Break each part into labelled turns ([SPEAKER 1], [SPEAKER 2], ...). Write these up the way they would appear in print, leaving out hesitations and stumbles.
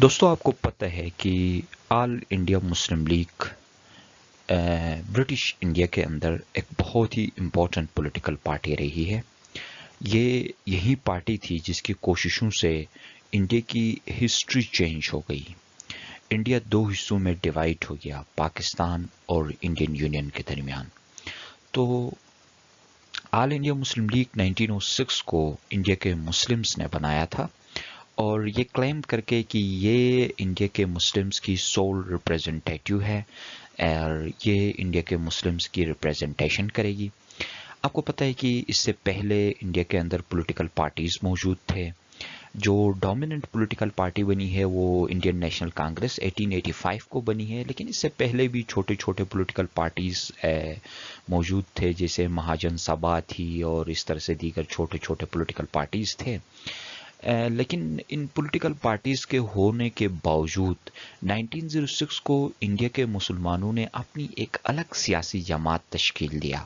[SPEAKER 1] دوستو آپ کو پتہ ہے کہ All India Muslim League British India کے اندر ایک بہت ہی امپورٹنٹ پولیٹیکل پارٹی رہی ہے۔ یہ یہی پارٹی تھی جس کی کوششوں سے انڈیا کی ہسٹری چینج ہو گئی۔ انڈیا دو حصوں میں ڈیوائڈ ہو گیا، پاکستان اور انڈین یونین کے درمیان۔ تو آل انڈیا مسلم لیگ 1906 کو انڈیا کے مسلمز نے بنایا تھا، اور یہ کلیم کر کے کہ یہ انڈیا کے مسلمز کی سول ریپریزنٹیٹیو ہے اور یہ انڈیا کے مسلمز کی ریپریزنٹیشن کرے گی۔ آپ کو پتہ ہے کہ اس سے پہلے انڈیا کے اندر پولیٹیکل پارٹیز موجود تھے۔ جو ڈومیننٹ پولیٹیکل پارٹی بنی ہے وہ انڈین نیشنل کانگریس 1885 کو بنی ہے، لیکن اس سے پہلے بھی چھوٹے چھوٹے پولیٹیکل پارٹیز موجود تھے، جیسے مہاجن سبھا تھی اور اس طرح سے دیگر چھوٹے چھوٹے پولیٹیکل پارٹیز تھے۔ لیکن ان پولیٹیکل پارٹیز کے ہونے کے باوجود 1906 کو انڈیا کے مسلمانوں نے اپنی ایک الگ سیاسی جماعت تشکیل دیا۔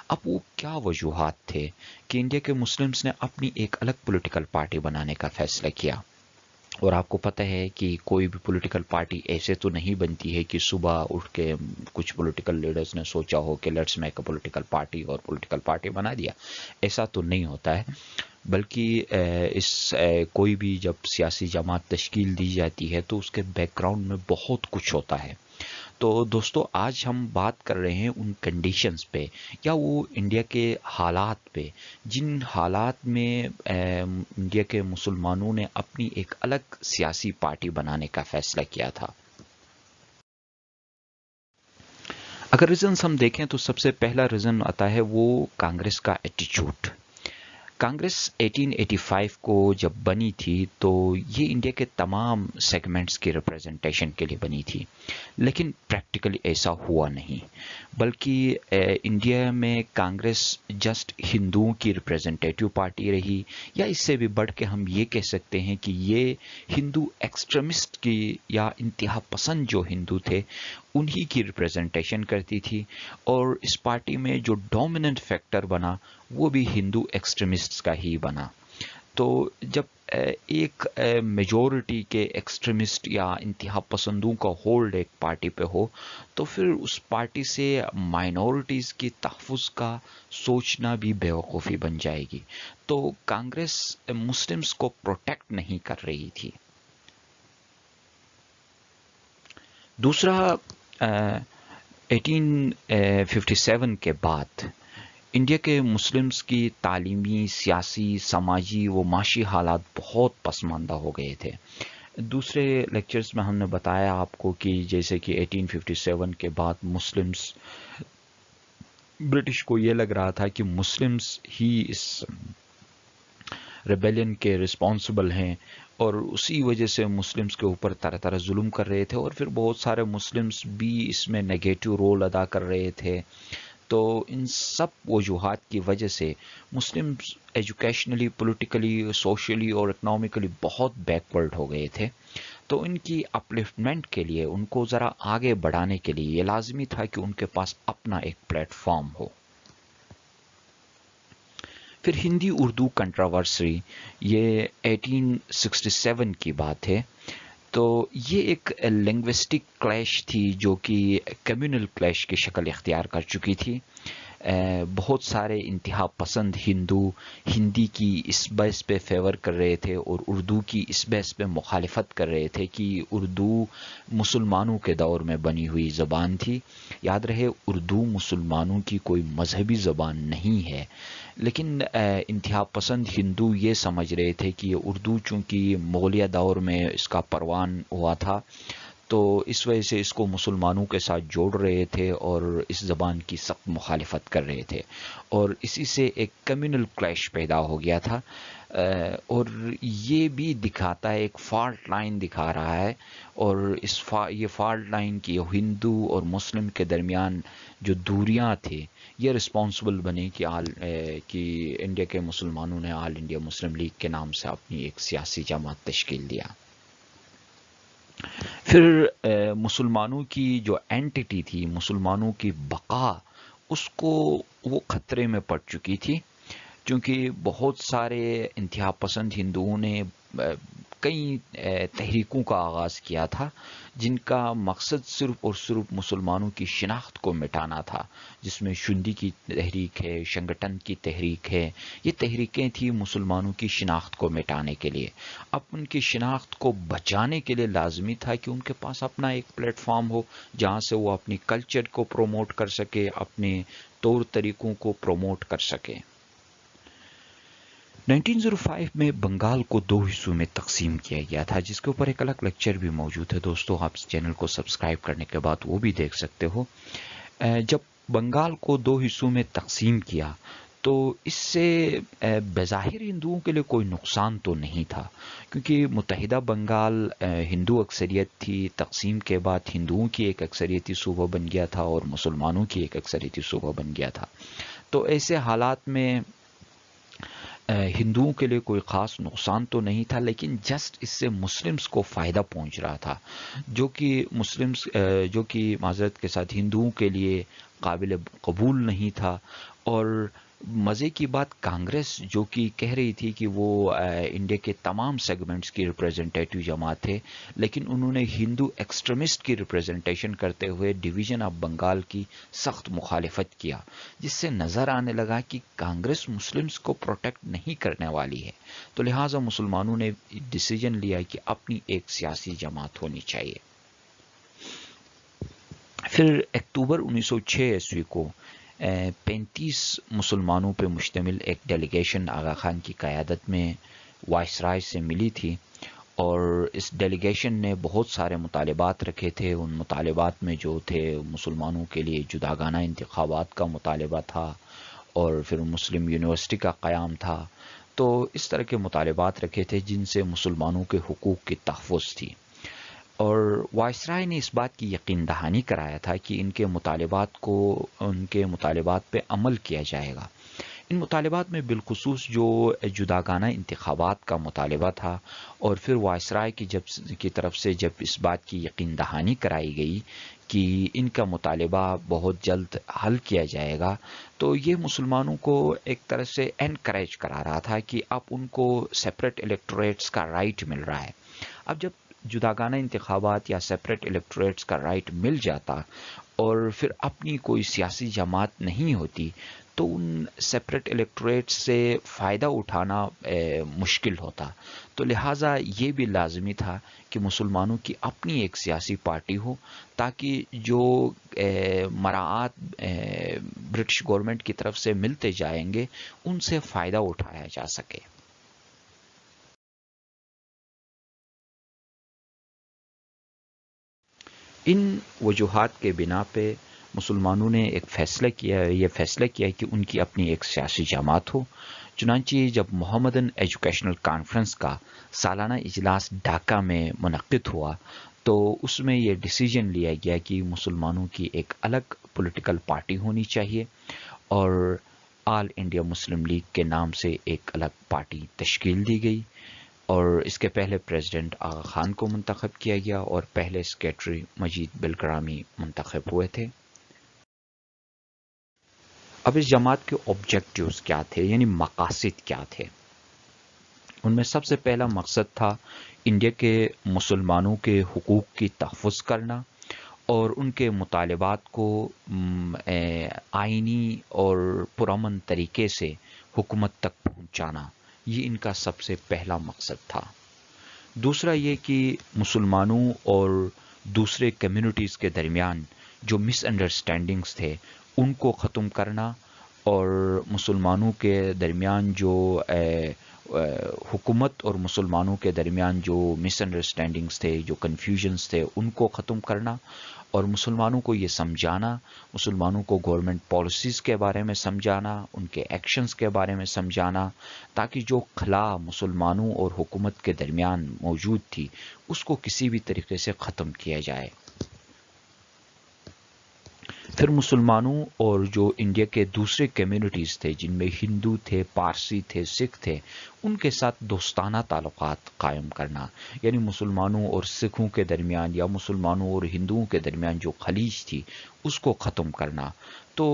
[SPEAKER 1] اب وہ کیا وجوہات تھے کہ انڈیا کے مسلمز نے اپنی ایک الگ پولیٹیکل پارٹی بنانے کا فیصلہ کیا؟ اور آپ کو پتہ ہے کہ کوئی بھی پولیٹیکل پارٹی ایسے تو نہیں بنتی ہے کہ صبح اٹھ کے کچھ پولیٹیکل لیڈرز نے سوچا ہو کہ let's make a political party اور پولیٹیکل پارٹی بنا دیا۔ ایسا تو نہیں ہوتا ہے، بلکہ کوئی بھی جب سیاسی جماعت تشکیل دی جاتی ہے تو اس کے بیک گراؤنڈ میں بہت کچھ ہوتا ہے۔ تو دوستو آج ہم بات کر رہے ہیں ان کنڈیشنز پہ یا وہ انڈیا کے حالات پہ جن حالات میں انڈیا کے مسلمانوں نے اپنی ایک الگ سیاسی پارٹی بنانے کا فیصلہ کیا تھا۔ اگر ریزنز ہم دیکھیں تو سب سے پہلا ریزن آتا ہے وہ کانگریس کا ایٹیچیوڈ۔ کانگریس 1885 کو جب بنی تھی تو یہ انڈیا کے تمام سیگمنٹس کی ریپریزنٹیشن کے لیے بنی تھی، لیکن پریکٹیکلی ایسا ہوا نہیں، بلکہ انڈیا میں کانگریس جسٹ ہندوؤں کی ریپریزنٹیٹیو پارٹی رہی، یا اس سے بھی بڑھ کے ہم یہ کہہ سکتے ہیں کہ یہ ہندو ایکسٹریمسٹ کی یا انتہا پسند جو ہندو تھے انہی کی ریپریزنٹیشن کرتی تھی، اور اس پارٹی میں جو ڈومیننٹ فیکٹر بنا وہ بھی ہندو ایکسٹریمسٹس کا ہی بنا۔ تو جب ایک میجورٹی کے ایکسٹریمسٹ یا انتہا پسندوں کا ہولڈ ایک پارٹی پہ ہو تو پھر اس پارٹی سے مائنورٹیز کی تحفظ کا سوچنا بھی بیوقوفی بن جائے گی۔ تو کانگریس مسلمز کو پروٹیکٹ نہیں کر رہی تھی۔ دوسرا 1857 کے بعد انڈیا کے مسلمز کی تعلیمی، سیاسی، سماجی و معاشی حالات بہت پسماندہ ہو گئے تھے۔ دوسرے لیکچرز میں ہم نے بتایا آپ کو کہ جیسے کہ 1857 کے بعد مسلمز برٹش کو یہ لگ رہا تھا کہ مسلمز ہی اس ریبیلین کے رسپانسبل ہیں، اور اسی وجہ سے مسلمز کے اوپر طرح طرح ظلم کر رہے تھے، اور پھر بہت سارے مسلمز بھی اس میں نیگیٹو رول ادا کر رہے تھے۔ تو ان سب وجوہات کی وجہ سے مسلمز ایجوکیشنلی، پولیٹیکلی، سوشلی اور اکنامکلی بہت بیکورڈ ہو گئے تھے۔ تو ان کی اپلفٹمنٹ کے لیے، ان کو ذرا آگے بڑھانے کے لیے یہ لازمی تھا کہ ان کے پاس اپنا ایک پلیٹ فارم ہو۔ پھر ہندی اردو کنٹراورسی، یہ 1867 کی بات ہے۔ تو یہ ایک لنگوسٹک کلیش تھی جو کہ کمیونل کلیش کی شکل اختیار کر چکی تھی۔ بہت سارے انتہا پسند ہندو ہندی کی اس بیس پہ فیور کر رہے تھے اور اردو کی اس بیس پہ مخالفت کر رہے تھے کہ اردو مسلمانوں کے دور میں بنی ہوئی زبان تھی۔ یاد رہے اردو مسلمانوں کی کوئی مذہبی زبان نہیں ہے، لیکن انتہا پسند ہندو یہ سمجھ رہے تھے کہ یہ اردو چونکہ مغلیہ دور میں اس کا پروان ہوا تھا تو اس وجہ سے اس کو مسلمانوں کے ساتھ جوڑ رہے تھے اور اس زبان کی سخت مخالفت کر رہے تھے، اور اسی سے ایک کمیونل کلیش پیدا ہو گیا تھا۔ اور یہ بھی دکھاتا ہے، ایک فالٹ لائن دکھا رہا ہے، اور یہ فالٹ لائن کی ہندو اور مسلم کے درمیان جو دوریاں تھے یہ رسپانسبل بنے کہ انڈیا کے مسلمانوں نے آل انڈیا مسلم لیگ کے نام سے اپنی ایک سیاسی جماعت تشکیل دیا۔ پھر مسلمانوں کی جو اینٹی تھی، مسلمانوں کی بقا، اس کو وہ خطرے میں پڑ چکی تھی، کیونکہ بہت سارے انتہا پسند ہندوؤں نے کئی تحریکوں کا آغاز کیا تھا جن کا مقصد صرف اور صرف مسلمانوں کی شناخت کو مٹانا تھا، جس میں شندی کی تحریک ہے، شنگٹن کی تحریک ہے. یہ تحریکیں تھیں مسلمانوں کی شناخت کو مٹانے کے لیے. اب ان کی شناخت کو بچانے کے لیے لازمی تھا کہ ان کے پاس اپنا ایک پلیٹ فارم ہو جہاں سے وہ اپنی کلچر کو پروموٹ کر سکے، اپنے طور طریقوں کو پروموٹ کر سکے. 1905 میں بنگال کو 2 حصوں میں تقسیم کیا گیا تھا، جس کے اوپر ایک الگ لیکچر بھی موجود ہے. دوستو آپ اس چینل کو سبسکرائب کرنے کے بعد وہ بھی دیکھ سکتے ہو. جب بنگال کو 2 حصوں میں تقسیم کیا تو اس سے بظاہر ہندوؤں کے لیے کوئی نقصان تو نہیں تھا، کیونکہ متحدہ بنگال ہندو اکثریت تھی. تقسیم کے بعد ہندوؤں کی ایک اکثریتی صوبہ بن گیا تھا اور مسلمانوں کی ایک اکثریتی صوبہ بن گیا تھا. تو ایسے حالات میں ہندوؤں کے لیے کوئی خاص نقصان تو نہیں تھا، لیکن جسٹ اس سے مسلمز کو فائدہ پہنچ رہا تھا، جو کہ معذرت کے ساتھ ہندوؤں کے لیے قابل قبول نہیں تھا. اور مزے کی بات، کانگریس جو کہ کہہ رہی تھی کہ وہ انڈیا کے تمام سیگمنٹس کی ریپریزنٹیٹیو جماعت ہے، لیکن انہوں نے ہندو ایکسٹریمسٹ کی ریپریزنٹیشن کرتے ہوئے ڈویژن آف بنگال کی سخت مخالفت کیا، جس سے نظر آنے لگا کہ کانگریس مسلمز کو پروٹیکٹ نہیں کرنے والی ہے. تو لہٰذا مسلمانوں نے ڈیسیجن لیا کہ اپنی ایک سیاسی جماعت ہونی چاہیے. پھر اکتوبر 1906 عیسوی کو 35 مسلمانوں پہ مشتمل ایک ڈیلیگیشن آغا خان کی قیادت میں وائسرائے سے ملی تھی، اور اس ڈیلیگیشن نے بہت سارے مطالبات رکھے تھے. ان مطالبات میں جو تھے، مسلمانوں کے لیے جداگانہ انتخابات کا مطالبہ تھا، اور پھر مسلم یونیورسٹی کا قیام تھا. تو اس طرح کے مطالبات رکھے تھے جن سے مسلمانوں کے حقوق کی تحفظ تھی. اور وائسرائے نے اس بات کی یقین دہانی کرایا تھا کہ ان کے مطالبات پہ عمل کیا جائے گا. ان مطالبات میں بالخصوص جو جداگانہ انتخابات کا مطالبہ تھا، اور پھر وائسرائے کی طرف سے جب اس بات کی یقین دہانی کرائی گئی کہ ان کا مطالبہ بہت جلد حل کیا جائے گا، تو یہ مسلمانوں کو ایک طرح سے انکریج کرا رہا تھا کہ اب ان کو سیپریٹ الیکٹوریٹس کا رائٹ مل رہا ہے. اب جب جداگانہ انتخابات یا سیپریٹ الیکٹوریٹس کا رائٹ مل جاتا اور پھر اپنی کوئی سیاسی جماعت نہیں ہوتی، تو ان سیپریٹ الیکٹوریٹس سے فائدہ اٹھانا مشکل ہوتا. تو لہٰذا یہ بھی لازمی تھا کہ مسلمانوں کی اپنی ایک سیاسی پارٹی ہو، تاکہ جو مراعات برٹش گورنمنٹ کی طرف سے ملتے جائیں گے ان سے فائدہ اٹھایا جا سکے. ان وجوہات کے بنا پہ مسلمانوں نے یہ فیصلہ کیا کہ ان کی اپنی ایک سیاسی جماعت ہو. چنانچہ جب محمدن ایجوکیشنل کانفرنس کا سالانہ اجلاس ڈھاکہ میں منعقد ہوا تو اس میں یہ ڈیسیجن لیا گیا کہ مسلمانوں کی ایک الگ پولیٹیکل پارٹی ہونی چاہیے، اور آل انڈیا مسلم لیگ کے نام سے ایک الگ پارٹی تشکیل دی گئی. اور اس کے پہلے پریزیڈنٹ آغا خان کو منتخب کیا گیا اور پہلے سیکریٹری مجید بلگرامی منتخب ہوئے تھے. اب اس جماعت کے آبجیکٹیوز کیا تھے، یعنی مقاصد کیا تھے؟ ان میں سب سے پہلا مقصد تھا انڈیا کے مسلمانوں کے حقوق کی تحفظ کرنا اور ان کے مطالبات کو آئینی اور پرامن طریقے سے حکومت تک پہنچانا. یہ ان کا سب سے پہلا مقصد تھا. دوسرا یہ کہ مسلمانوں اور دوسرے کمیونٹیز کے درمیان جو مس انڈرسٹینڈنگز تھے ان کو ختم کرنا، اور مسلمانوں کے درمیان جو حکومت اور مسلمانوں کے درمیان جو مس انڈرسٹینڈنگز تھے، جو کنفیوژنز تھے، ان کو ختم کرنا، اور مسلمانوں کو یہ سمجھانا، مسلمانوں کو گورنمنٹ پالیسیز کے بارے میں سمجھانا، ان کے ایکشنز کے بارے میں سمجھانا، تاکہ جو خلا مسلمانوں اور حکومت کے درمیان موجود تھی اس کو کسی بھی طریقے سے ختم کیا جائے. پھر مسلمانوں اور جو انڈیا کے دوسرے کمیونٹیز تھے جن میں ہندو تھے، پارسی تھے، سکھ تھے، ان کے ساتھ دوستانہ تعلقات قائم کرنا، یعنی مسلمانوں اور سکھوں کے درمیان یا مسلمانوں اور ہندوؤں کے درمیان جو خلیج تھی اس کو ختم کرنا۔ تو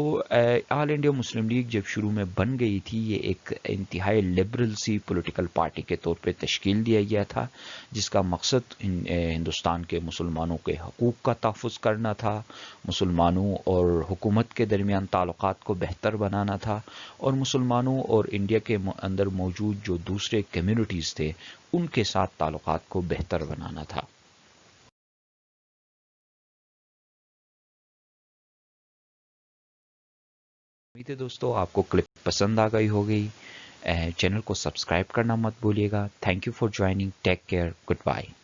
[SPEAKER 1] آل انڈیا مسلم لیگ جب شروع میں بن گئی تھی، یہ ایک انتہائی لبرل سی پولیٹیکل پارٹی کے طور پہ تشکیل دیا گیا تھا، جس کا مقصد ہندوستان کے مسلمانوں کے حقوق کا تحفظ کرنا تھا، مسلمانوں اور حکومت کے درمیان تعلقات کو بہتر بنانا تھا، اور مسلمانوں اور انڈیا کے اندر موجود جو دوسرے کمیونٹیز تھے ان کے ساتھ تعلقات کو بہتر بنانا تھا۔ امید ہے دوستو آپ کو کلپ پسند آ گئی ہوگی۔ چینل کو سبسکرائب کرنا مت بھولیے گا۔ Thank you for joining, take care, good bye.